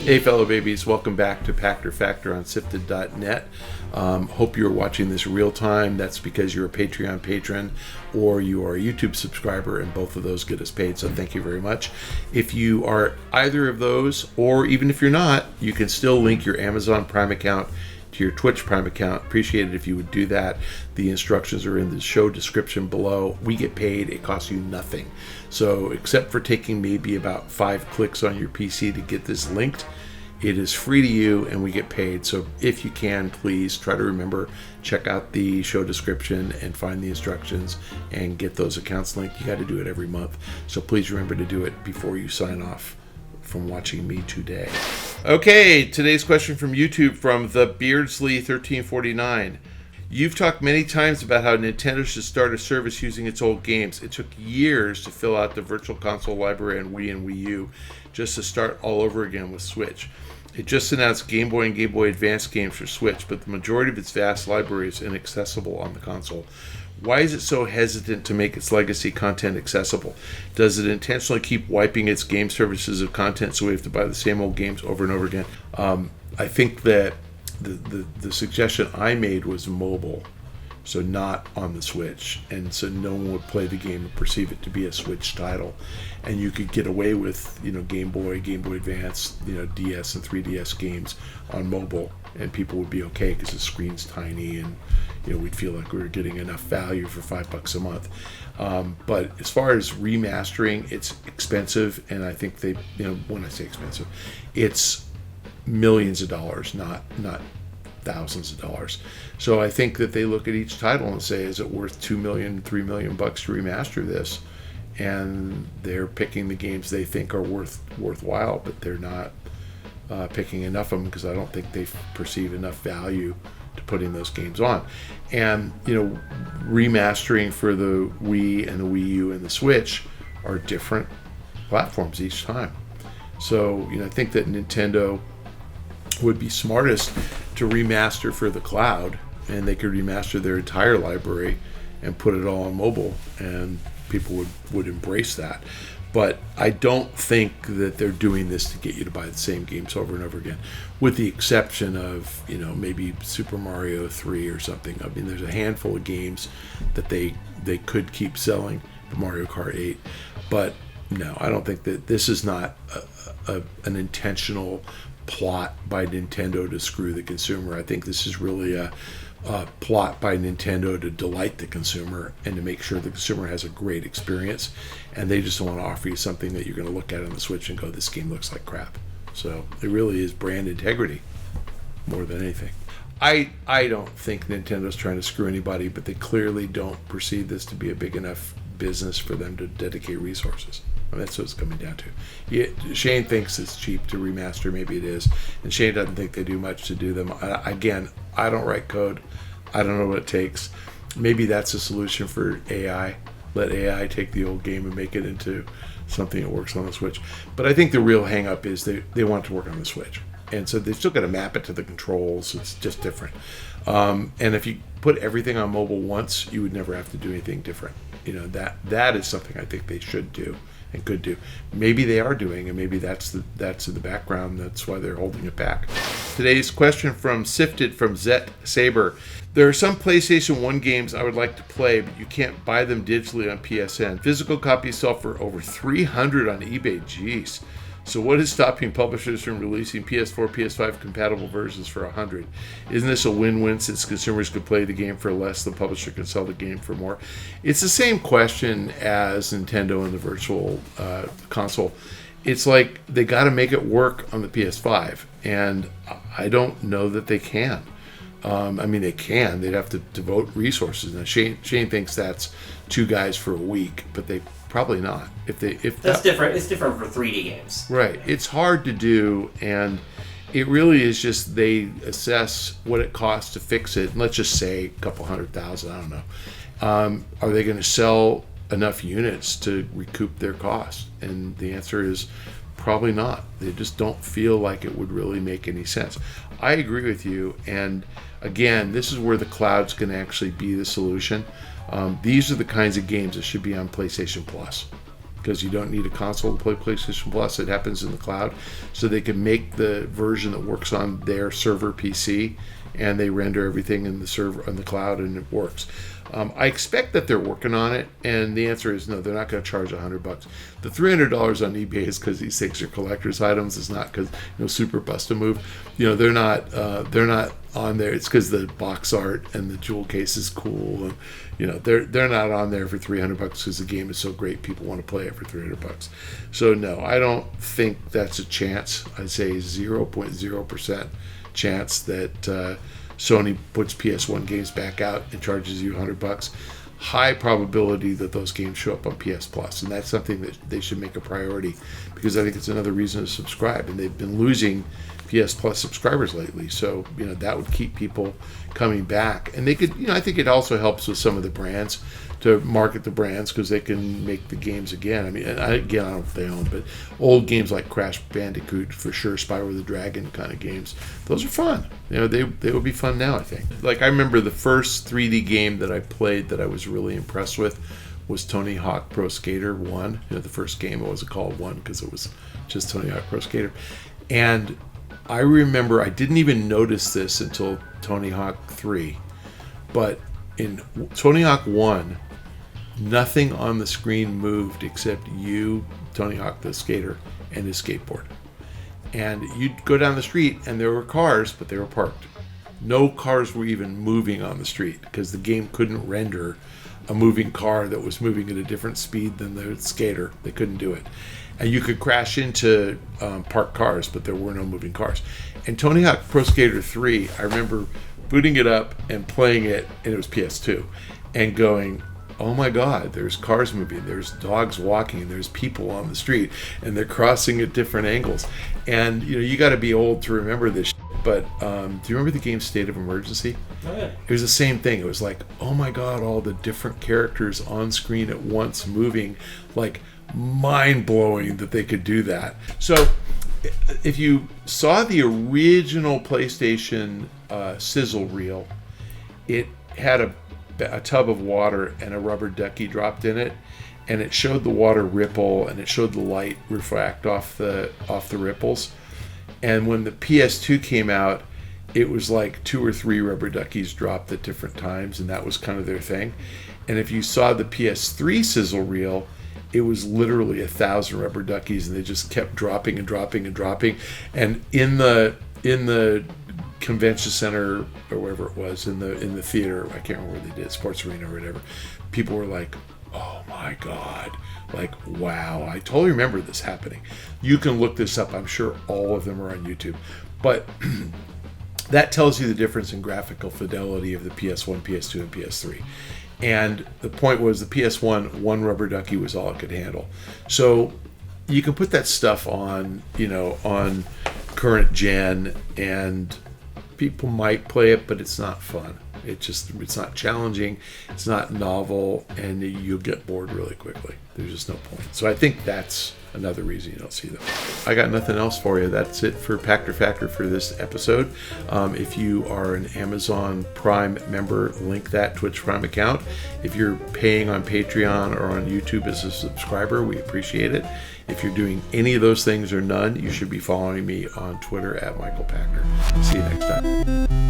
Hey fellow babies, welcome back to Pachter Factor on SIFTD.net. Hope you're watching this real time. That's because you're a Patreon patron or you are a YouTube subscriber, and both of those get us paid, so thank you very much. If you are either of those, or even if you're not, you can still link your Amazon Prime account to your Twitch Prime account. Appreciate it if you would do that. The instructions are in the show description below. We get paid. It costs you nothing. So except for taking maybe about 5 clicks on your PC to get this linked, it is free to you and we get paid. So if you can, please try to remember, check out the show description and find the instructions and get those accounts linked. You got to do it every month. So please remember to do it before you sign off from watching me today. Okay, today's question from YouTube from the Beardsley1349. You've talked many times about how Nintendo should start a service using its old games. It took years to fill out the Virtual Console library on Wii and Wii U just to start all over again with Switch. It just announced Game Boy and Game Boy Advance games for Switch, but the majority of its vast library is inaccessible on the console. Why is it so hesitant to make its legacy content accessible? Does it intentionally keep wiping its game services of content so we have to buy the same old games over and over again? I think that the suggestion I made was mobile, so not on the Switch, and so no one would play the game and perceive it to be a Switch title, and you could get away with Game Boy Advance, DS and 3DS games on mobile, and people would be okay because the screen's tiny, and we'd feel like we were getting enough value for $5 a month. But as far as remastering, it's expensive, and I think they, when I say expensive, it's millions of dollars, not thousands of dollars. So I think that they look at each title and say, is it worth $2 million, $3 million to remaster this? And they're picking the games they think are worthwhile, but they're not picking enough of them because I don't think they perceive enough value to putting those games on. And remastering for the Wii and the Wii U and the Switch are different platforms each time. So I think that Nintendo would be smartest to remaster for the cloud, and they could remaster their entire library and put it all on mobile, and people would embrace that. But I don't think that they're doing this to get you to buy the same games over and over again, with the exception of maybe Super Mario 3 or something. I mean, there's a handful of games that they could keep selling, Mario Kart 8, but no, I don't think that this is not an intentional plot by Nintendo to screw the consumer. I think this is really a plot by Nintendo to delight the consumer and to make sure the consumer has a great experience, and they just don't want to offer you something that you're going to look at on the Switch and go, this game looks like crap. So it really is brand integrity more than anything. I don't think Nintendo's trying to screw anybody, but they clearly don't perceive this to be a big enough business for them to dedicate resources. That's what it's coming down to. Shane thinks it's cheap to remaster. Maybe it is. And Shane doesn't think they do much to do them. Again, I don't write code. I don't know what it takes. Maybe that's a solution for AI. Let AI take the old game and make it into something that works on the Switch. But I think the real hang-up is they want it to work on the Switch. And so they've still got to map it to the controls. It's just different. And if you put everything on mobile once, you would never have to do anything different. That is something I think they should do and could do. Maybe they are doing, and maybe that's in the background. That's why they're holding it back. Today's question from Sifted from Zet Saber. There are some PlayStation 1 games I would like to play, but you can't buy them digitally on PSN. Physical copies sell for over $300 on eBay. Jeez. So what is stopping publishers from releasing PS4, PS5 compatible versions for $100? Isn't this a win-win since consumers could play the game for less, the publisher can sell the game for more? It's the same question as Nintendo and the Virtual Console. It's like they got to make it work on the PS5, and I don't know that they can. They can. They'd have to devote resources. Now, Shane thinks that's 2 guys for a week, but they probably not. That's different. It's different for 3D games. Right. It's hard to do, and it really is just they assess what it costs to fix it. And let's just say a couple $100,000. I don't know. Are they going to sell enough units to recoup their cost? And the answer is probably not. They just don't feel like it would really make any sense. I agree with you, and again, this is where the cloud's going to actually be the solution. These are the kinds of games that should be on PlayStation Plus. because you don't need a console to play PlayStation Plus. It happens in the cloud. So they can make the version that works on their server PC, and they render everything in the server on the cloud, and it works. I expect that they're working on it, and the answer is no. They're not going to charge $100. The $300 on eBay is because these things are collector's items. It's not because super bust a move. They're not on there. It's because the box art and the jewel case is cool, and they're not on there for $300 because the game is so great. People want to play it for $300. So no, I don't think that's a chance. I'd say 0.0% chance that Sony puts PS1 games back out and charges you $100. High probability that those games show up on PS Plus, and that's something that they should make a priority, because I think it's another reason to subscribe, and they've been losing PS Plus subscribers lately. So that would keep people coming back, and they could. I think it also helps with some of the brands to market the brands, because they can make the games again. I don't know if they own, but old games like Crash Bandicoot, for sure, Spyro the Dragon kind of games, those are fun. They would be fun now, I think. Like, I remember the first 3D game that I played that I was really impressed with was Tony Hawk Pro Skater 1. The first game, it wasn't called 1 because it was just Tony Hawk Pro Skater. And I remember I didn't even notice this until Tony Hawk 3, but in Tony Hawk 1, nothing on the screen moved except you, Tony Hawk the skater, and his skateboard. And you'd go down the street and there were cars, but they were parked. No cars were even moving on the street because the game couldn't render a moving car that was moving at a different speed than the skater. They couldn't do it. And you could crash into parked cars, but there were no moving cars. And Tony Hawk Pro Skater 3, I remember booting it up and playing it, and it was PS2, and going, oh my God, there's cars moving, there's dogs walking, there's people on the street, and they're crossing at different angles. And you got to be old to remember this shit, but do you remember the game State of Emergency? Oh, yeah. It was the same thing. It was like, oh my God, all the different characters on screen at once moving, like mind-blowing that they could do that. So if you saw the original PlayStation sizzle reel, it had a tub of water and a rubber ducky dropped in it, and it showed the water ripple and it showed the light refract off the ripples. And when the PS2 came out, it was like 2 or 3 rubber duckies dropped at different times, and that was kind of their thing. And if you saw the PS3 sizzle reel, it was literally 1,000 rubber duckies, and they just kept dropping and dropping and dropping. And in the convention center or wherever it was, in the theater, I can't remember where they did, Sports Arena or whatever, people were like, oh my God, like, wow. I totally remember this happening. You can look this up. I'm sure all of them are on YouTube. But that tells you the difference in graphical fidelity of the PS1, PS2, and PS3. And the point was, the PS1, one rubber ducky was all it could handle. So you can put that stuff on, on current gen, and people might play it, but it's not fun. It's not challenging, it's not novel, and you'll get bored really quickly. There's just no point. So I think that's another reason you don't see them. I got nothing else for you. That's it for Pachter Factor for this episode. If you are an Amazon Prime member, link that Twitch Prime account. If you're paying on Patreon or on YouTube as a subscriber, we appreciate it. If you're doing any of those things or none, you should be following me on Twitter at Michael Pachter. See you next time.